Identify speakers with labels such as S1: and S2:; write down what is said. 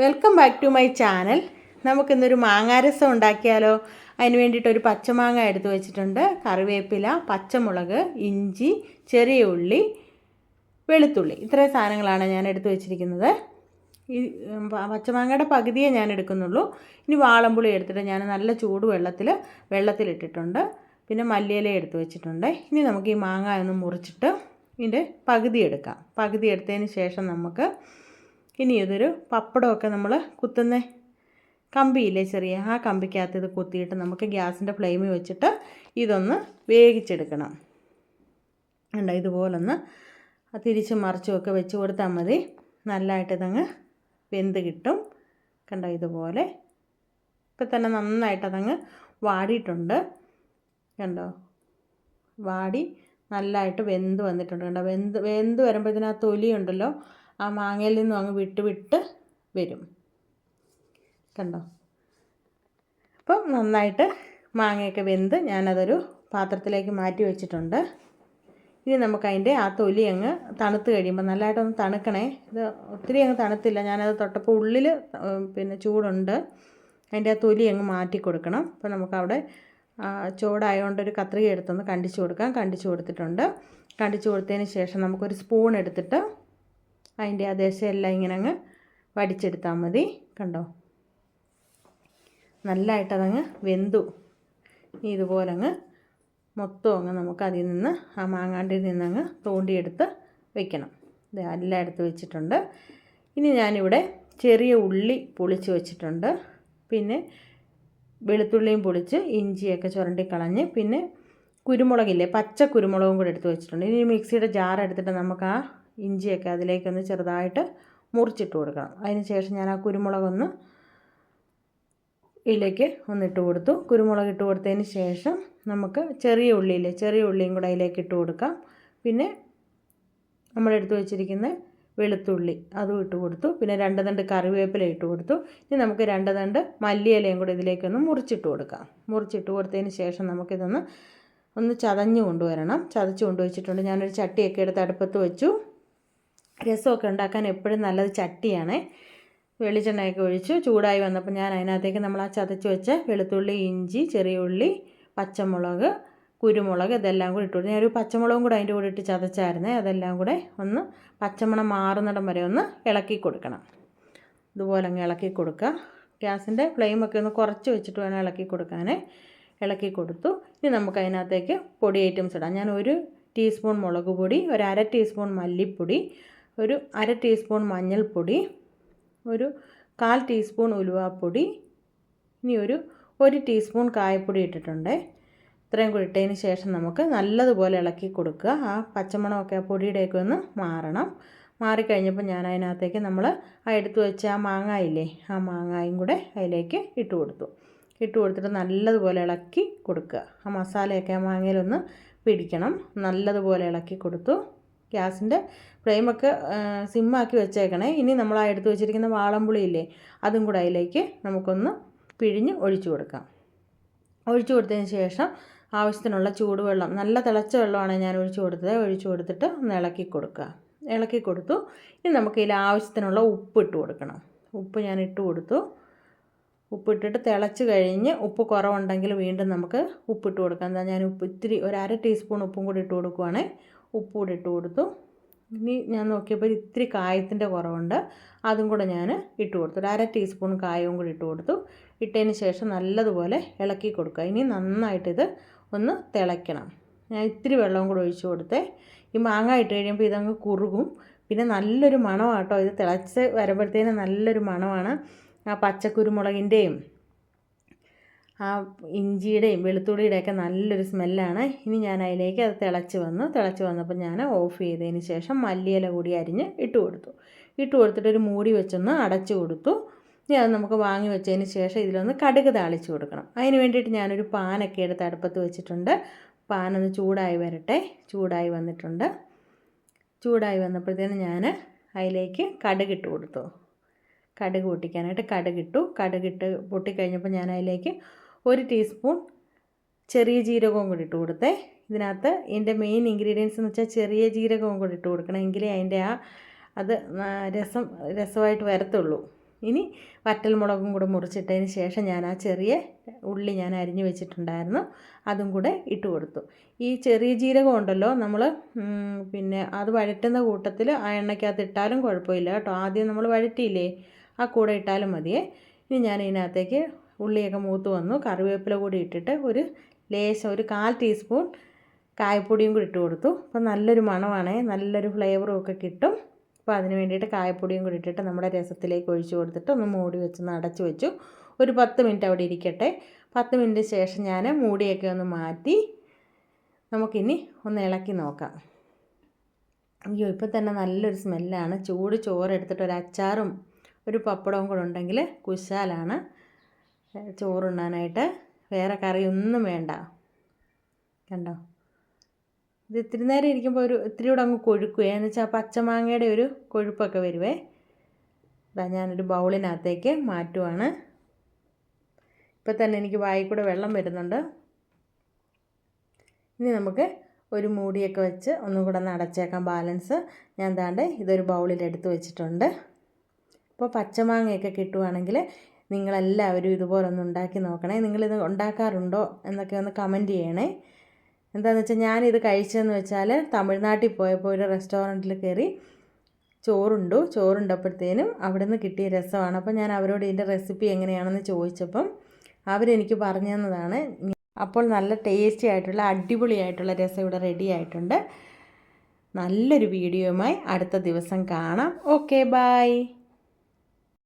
S1: Welcome back to my channel. നമുക്കിന്നൊരു മാങ്ങാരസം ഉണ്ടാക്കിയാലോ? അതിന് വേണ്ടിയിട്ടൊരു പച്ചമാങ്ങ എടുത്ത് വെച്ചിട്ടുണ്ട്, കറിവേപ്പില, പച്ചമുളക്, ഇഞ്ചി, ചെറിയ ഉള്ളി, വെളുത്തുള്ളി, ഇത്രയും സാധനങ്ങളാണ് ഞാൻ എടുത്ത് വെച്ചിരിക്കുന്നത്. ഈ പച്ചമാങ്ങയുടെ പകുതിയേ ഞാൻ എടുക്കുന്നുള്ളൂ. ഇനി വാളംപുളി എടുത്തിട്ട് ഞാൻ നല്ല ചൂട് വെള്ളത്തിലിട്ടിട്ടുണ്ട്. പിന്നെ മല്ലിയില എടുത്ത് വെച്ചിട്ടുണ്ട്. ഇനി നമുക്ക് ഈ മാങ്ങ ഒന്ന് മുറിച്ചിട്ട് ഇതിൻ്റെ പകുതി എടുക്കാം. പകുതി എടുത്തതിന് ശേഷം നമുക്ക് ഇനി ഇതൊരു പപ്പടമൊക്കെ നമ്മൾ കുത്തുന്ന കമ്പിയില്ലേ, ചെറിയ ആ കമ്പിക്കകത്ത് ഇത് കുത്തിയിട്ട് നമുക്ക് ഗ്യാസിൻ്റെ ഫ്ലെയിമിൽ വെച്ചിട്ട് ഇതൊന്ന് വേവിച്ചെടുക്കണം. കണ്ടോ, ഇതുപോലൊന്ന് തിരിച്ചും മറിച്ചുമൊക്കെ വെച്ച് കൊടുത്താൽ മതി. നല്ലതായിട്ട് ഇതങ്ങ് വെന്ത് കിട്ടും. കണ്ടോ, ഇതുപോലെ ഇപ്പം തന്നെ നന്നായിട്ടതങ്ങ് വാടിയിട്ടുണ്ട്. കണ്ടോ, വാടി നല്ലതായിട്ട് വെന്ത് വന്നിട്ടുണ്ട്. കണ്ടോ, വെന്ത് വരുമ്പോൾ ഇതിനകത്ത് തൊലിയുണ്ടല്ലോ, ആ മാങ്ങയിൽ നിന്നും അങ്ങ് വിട്ട് വരും. കണ്ടോ, അപ്പം നന്നായിട്ട് മാങ്ങയൊക്കെ വെന്ത് ഞാനതൊരു പാത്രത്തിലേക്ക് മാറ്റി വെച്ചിട്ടുണ്ട്. ഇനി നമുക്കതിൻ്റെ ആ തൊലി അങ്ങ് തണുത്ത് കഴിയുമ്പോൾ, നല്ലതായിട്ടൊന്ന് തണുക്കണേ. ഇത് ഒത്തിരി അങ്ങ് തണുത്തില്ല, ഞാനത് തൊട്ടപ്പോൾ ഉള്ളിൽ പിന്നെ ചൂടുണ്ട്. അതിൻ്റെ ആ തൊലി അങ്ങ് മാറ്റി കൊടുക്കണം. അപ്പോൾ നമുക്കവിടെ ചൂടായതുകൊണ്ട് ഒരു കത്രിക എടുത്തൊന്ന് കണ്ടിച്ച് കൊടുക്കാം. കണ്ടിച്ച് കൊടുത്തിട്ടുണ്ട്. കണ്ടിച്ച് കൊടുത്തതിന് ശേഷം നമുക്കൊരു സ്പൂൺ എടുത്തിട്ട് അതിൻ്റെ ആ ദശയെല്ലാം ഇങ്ങനെ അങ്ങ് വടിച്ചെടുത്താൽ മതി. കണ്ടോ, നല്ലതായിട്ടതങ്ങ് വെന്തു. ഇതുപോലെ അങ്ങ് മൊത്തം അങ്ങ് നമുക്ക് അതിൽ നിന്ന് ആ മാങ്ങാണ്ടിൽ നിന്നങ്ങ് തോണ്ടിയെടുത്ത് വെക്കണം. ഇത് എല്ലാം എടുത്ത് വെച്ചിട്ടുണ്ട്. ഇനി ഞാനിവിടെ ചെറിയ ഉള്ളി പൊളിച്ച് വെച്ചിട്ടുണ്ട്. പിന്നെ വെളുത്തുള്ളിയും പൊളിച്ച്, ഇഞ്ചിയൊക്കെ ചുരണ്ടി കളഞ്ഞ്, പിന്നെ കുരുമുളകില്ലേ, പച്ച കുരുമുളകും കൂടെ എടുത്ത് വെച്ചിട്ടുണ്ട്. ഇനി മിക്സിയുടെ ജാർ എടുത്തിട്ട് നമുക്ക് ആ ഇഞ്ചിയൊക്കെ അതിലേക്കൊന്ന് ചെറുതായിട്ട് മുറിച്ചിട്ട് കൊടുക്കണം. അതിന് ശേഷം ഞാൻ ആ കുരുമുളകൊന്ന് ഇതിലേക്ക് ഒന്നിട്ട് കൊടുത്തു. കുരുമുളക് ഇട്ട് കൊടുത്തതിന് ശേഷം നമുക്ക് ചെറിയ ഉള്ളിയില്ലേ, ചെറിയ ഉള്ളിയും കൂടെ അതിലേക്ക് ഇട്ട് കൊടുക്കാം. പിന്നെ നമ്മളെടുത്ത് വെച്ചിരിക്കുന്ന വെളുത്തുള്ളി അതും ഇട്ട് കൊടുത്തു. പിന്നെ 2 തണ്ട് കറിവേപ്പില ഇട്ട് കൊടുത്തു. ഇനി നമുക്ക് 2 തണ്ട് മല്ലിയിലയും കൂടെ ഇതിലേക്കൊന്ന് മുറിച്ചിട്ട് കൊടുക്കാം. മുറിച്ചിട്ട് കൊടുത്തതിന് ശേഷം നമുക്കിതൊന്ന് ചതഞ്ഞ് കൊണ്ടുവരണം. ചതച്ച് കൊണ്ടുവച്ചിട്ടുണ്ട്. ഞാനൊരു ചട്ടിയൊക്കെ എടുത്ത് അടുപ്പത്ത് വെച്ചു. രസമൊക്കെ ഉണ്ടാക്കാൻ എപ്പോഴും നല്ലത് ചട്ടിയാണേ. വെളിച്ചെണ്ണയൊക്കെ ഒഴിച്ച് ചൂടായി വന്നപ്പോൾ ഞാൻ അതിനകത്തേക്ക് നമ്മൾ ആ ചതച്ച് വെച്ച വെളുത്തുള്ളി, ഇഞ്ചി, ചെറിയ ഉള്ളി, പച്ചമുളക്, കുരുമുളക് ഇതെല്ലാം കൂടി ഇട്ട് കൊടുത്തു. ഞാനൊരു പച്ചമുളകും കൂടെ അതിൻ്റെ കൂടെ ഇട്ട് ചതച്ചായിരുന്നേ. അതെല്ലാം കൂടെ ഒന്ന് പച്ചമണം മാറുന്നിടം വരെ ഒന്ന് ഇളക്കി കൊടുക്കണം. ഇതുപോലെ അങ്ങ് ഇളക്കി കൊടുക്കുക. ഗ്യാസിൻ്റെ ഫ്ലെയിമൊക്കെ ഒന്ന് കുറച്ച് വെച്ചിട്ട് വേണം ഇളക്കി കൊടുക്കാനേ. ഇളക്കി കൊടുത്തു. ഇനി നമുക്ക് അതിനകത്തേക്ക് പൊടി ഐറ്റംസ് ഇടാം. ഞാൻ 1 ടീസ്പൂൺ മുളക് പൊടി, ഒരു 1/2 ടീസ്പൂൺ മല്ലിപ്പൊടി, ഒരു 1/2 ടീസ്പൂൺ മഞ്ഞൾപ്പൊടി, ഒരു 1/4 ടീസ്പൂൺ ഉലുവാപ്പൊടി, ഇനി ഒരു 1 ടീസ്പൂൺ കായപ്പൊടി ഇട്ടിട്ടുണ്ട്. ഇത്രയും കൂടി ഇട്ടതിന് ശേഷം നമുക്ക് നല്ലതുപോലെ ഇളക്കി കൊടുക്കുക. ആ പച്ചമണമൊക്കെ ആ പൊടിയുടെയൊക്കെ ഒന്ന് മാറണം. മാറിക്കഴിഞ്ഞപ്പോൾ ഞാൻ അതിനകത്തേക്ക് നമ്മൾ ആ എടുത്തു വെച്ച ആ മാങ്ങായില്ലേ, ആ മാങ്ങായും കൂടെ അതിലേക്ക് ഇട്ട് കൊടുത്തു. ഇട്ട് കൊടുത്തിട്ട് നല്ലതുപോലെ ഇളക്കി കൊടുക്കുക. ആ മസാലയൊക്കെ ആ മാങ്ങയിലൊന്ന് പിടിക്കണം. നല്ലതുപോലെ ഇളക്കി കൊടുത്തു. ഗ്യാസിൻ്റെ ഫ്ലെയിമൊക്കെ സിമ്മാക്കി വെച്ചേക്കണേ. ഇനി നമ്മൾ ആ എടുത്ത് വെച്ചിരിക്കുന്ന വാളംപുളിയില്ലേ, അതും കൂടെ അതിലേക്ക് നമുക്കൊന്ന് പിഴിഞ്ഞ് ഒഴിച്ചു കൊടുക്കാം. ഒഴിച്ചു കൊടുത്തതിന് ശേഷം ആവശ്യത്തിനുള്ള ചൂടുവെള്ളം, നല്ല തിളച്ച വെള്ളമാണ് ഞാൻ ഒഴിച്ചു കൊടുത്തത്. ഒഴിച്ചു കൊടുത്തിട്ട് ഒന്ന് ഇളക്കി കൊടുക്കുക. ഇളക്കി കൊടുത്തു. ഇനി നമുക്ക് ഇതിൽ ആവശ്യത്തിനുള്ള ഉപ്പ് ഇട്ട് കൊടുക്കണം. ഉപ്പ് ഞാൻ ഇട്ട് കൊടുത്തു. ഉപ്പിട്ടിട്ട് തിളച്ച് കഴിഞ്ഞ് ഉപ്പ് കുറവുണ്ടെങ്കിൽ വീണ്ടും നമുക്ക് ഉപ്പിട്ട് കൊടുക്കാം. എന്താ, ഞാൻ ഉപ്പ് ഇത്തിരി ഒരു 1/2 ടീസ്പൂൺ ഉപ്പും കൂടി ഇട്ട് കൊടുക്കുവാണേ. ഉപ്പ് കൂടി ഇട്ട് കൊടുത്തു. ഇനി ഞാൻ നോക്കിയപ്പോൾ ഇത്തിരി കായത്തിൻ്റെ കുറവുണ്ട്, അതും കൂടെ ഞാൻ ഇട്ട് കൊടുത്തു. ഒരു 1/2 ടീസ്പൂൺ കായവും കൂടി ഇട്ട് കൊടുത്തു. ഇട്ടതിന് ശേഷം നല്ലതുപോലെ ഇളക്കി കൊടുക്കുക. ഇനി നന്നായിട്ടിത് ഒന്ന് തിളയ്ക്കണം. ഞാൻ ഇത്തിരി വെള്ളവും കൂടെ ഒഴിച്ചു കൊടുത്തേ. ഈ മാങ്ങ ഇട്ട് കഴിയുമ്പോൾ ഇതങ്ങ് കുറുകും. പിന്നെ നല്ലൊരു മണമാണ് കേട്ടോ. ഇത് തിളച്ച് വരുമ്പോഴത്തേനും നല്ലൊരു മണമാണ്. ആ പച്ചക്കുരുമുളകിൻ്റെയും ആ ഇഞ്ചിയുടെയും വെളുത്തുള്ളിയുടെയൊക്കെ നല്ലൊരു സ്മെല്ലാണ്. ഇനി ഞാൻ അതിലേക്ക് അത് തിളച്ച് വന്നപ്പോൾ ഞാൻ ഓഫ് ചെയ്തതിന് ശേഷം മല്ലിയില കൂടി അരിഞ്ഞ് ഇട്ട് കൊടുത്തു. ഇട്ട് കൊടുത്തിട്ടൊരു മൂടി വെച്ചൊന്ന് അടച്ചു കൊടുത്തു. ഇനി അത് നമുക്ക് വാങ്ങി വെച്ചതിന് ശേഷം ഇതിലൊന്ന് കടുക് താളിച്ച് കൊടുക്കണം. അതിന് വേണ്ടിയിട്ട് ഞാനൊരു പാനൊക്കെ എടുത്ത് അടുപ്പത്ത് വെച്ചിട്ടുണ്ട്. പാനൊന്ന് ചൂടായി വരട്ടെ. ചൂടായി വന്നിട്ടുണ്ട്. ചൂടായി വന്നപ്പോഴത്തേനും ഞാൻ അതിലേക്ക് കടുകിട്ട് കൊടുത്തു. കടുക് പൊട്ടിക്കാനായിട്ട് കടുകിട്ട് പൊട്ടിക്കഴിഞ്ഞപ്പോൾ ഞാൻ അതിലേക്ക് 1 ടീസ്പൂൺ ചെറിയ ജീരകവും കൂടി ഇട്ട് കൊടുത്തേ. ഇതിനകത്ത് ഇതിൻ്റെ മെയിൻ ഇൻഗ്രീഡിയൻസ് എന്ന് വെച്ചാൽ ചെറിയ ജീരകവും കൂടി ഇട്ട് കൊടുക്കണം. എങ്കിലേ അതിൻ്റെ അത് രസമായിട്ട് വരത്തുള്ളൂ. ഇനി വറ്റൽമുളകും കൂടെ മുറിച്ചിട്ടതിന് ശേഷം ഞാൻ ആ ചെറിയ ഉള്ളി ഞാൻ അരിഞ്ഞു വെച്ചിട്ടുണ്ടായിരുന്നു, അതും കൂടെ ഇട്ട് കൊടുത്തു. ഈ ചെറിയ ജീരകം ഉണ്ടല്ലോ, നമ്മൾ പിന്നെ അത് വഴറ്റുന്ന കൂട്ടത്തിൽ ആ എണ്ണയ്ക്കകത്ത് ഇട്ടാലും കുഴപ്പമില്ല കേട്ടോ. ആദ്യം നമ്മൾ വഴറ്റിയില്ലേ, ആ കൂടെ ഇട്ടാലും മതിയേ. ഇനി ഞാൻ ഇതിനകത്തേക്ക് ഉള്ളിയൊക്കെ മൂത്ത് വന്നു, കറിവേപ്പില കൂടി ഇട്ടിട്ട് ഒരു ലേശം ഒരു 1/4 ടീസ്പൂൺ കായപ്പൊടിയും കൂടി ഇട്ട് കൊടുത്തു. അപ്പോൾ നല്ലൊരു മണമാണേ, നല്ലൊരു ഫ്ലേവറും ഒക്കെ കിട്ടും. അപ്പോൾ അതിന് വേണ്ടിയിട്ട് കായപ്പൊടിയും കൂടി ഇട്ടിട്ട് നമ്മുടെ രസത്തിലേക്ക് ഒഴിച്ച് കൊടുത്തിട്ട് ഒന്ന് മൂടി വെച്ചൊന്ന് അടച്ച് വെച്ചു. ഒരു 10 മിനിറ്റ് അവിടെ ഇരിക്കട്ടെ. 10 മിനിറ്റ് ശേഷം ഞാൻ മൂടിയൊക്കെ ഒന്ന് മാറ്റി നമുക്കിനി ഒന്ന് ഇളക്കി നോക്കാം. അയ്യോ, ഇപ്പോൾ തന്നെ നല്ലൊരു സ്മെല്ലാണ്. ചൂട് ചോറെടുത്തിട്ട് ഒരു അച്ചാറും ഒരു പപ്പടവും കൂടെ ഉണ്ടെങ്കിൽ കുശാലാണ് ചോറുണ്ണാനായിട്ട്. വേറെ കറിയൊന്നും വേണ്ട. കണ്ടോ, ഇത് ഇത്തിരി നേരം ഇരിക്കുമ്പോൾ ഇത്തിരി കൂടെ അങ്ങ് കൊഴുക്കുവേ, എന്ന് വെച്ചാൽ പച്ചമാങ്ങയുടെ ഒരു കൊഴുപ്പൊക്കെ വരുവേ. ഇതാ ഞാനൊരു ബൗളിനകത്തേക്ക് മാറ്റുവാണ്. ഇപ്പം തന്നെ എനിക്ക് വായിൽ കൂടെ വെള്ളം വരുന്നുണ്ട്. ഇനി നമുക്ക് ഒരു മൂടിയൊക്കെ വെച്ച് ഒന്നും കൂടെ ഒന്ന് അടച്ചേക്കാം. ബാലൻസ് ഞാൻ ദാണ്ട് ഇതൊരു ബൗളിലെടുത്ത് വെച്ചിട്ടുണ്ട്. അപ്പോൾ പച്ചമാങ്ങയൊക്കെ കിട്ടുവാണെങ്കിൽ നിങ്ങളെല്ലാവരും ഇതുപോലെ ഒന്ന് ഉണ്ടാക്കി നോക്കണേ. നിങ്ങളിത് ഉണ്ടാക്കാറുണ്ടോ എന്നൊക്കെ ഒന്ന് കമൻറ്റ് ചെയ്യണേ. എന്താണെന്ന് വെച്ചാൽ ഞാനിത് കഴിച്ചതെന്ന് വെച്ചാൽ തമിഴ്നാട്ടിൽ പോയപ്പോൾ ഒരു റെസ്റ്റോറൻറ്റിൽ കയറി ചോറുണ്ടപ്പോഴത്തേനും അവിടെ നിന്ന് കിട്ടിയ രസമാണ്. അപ്പോൾ ഞാൻ അവരോട് ഇതിൻ്റെ റെസിപ്പി എങ്ങനെയാണെന്ന് ചോദിച്ചപ്പം അവരെനിക്ക് പറഞ്ഞു തന്നതാണ്. അപ്പോൾ നല്ല ടേസ്റ്റി ആയിട്ടുള്ള അടിപൊളിയായിട്ടുള്ള രസം ഇവിടെ റെഡി ആയിട്ടുണ്ട്. നല്ലൊരു വീഡിയോയുമായി അടുത്ത ദിവസം കാണാം. Okay, by.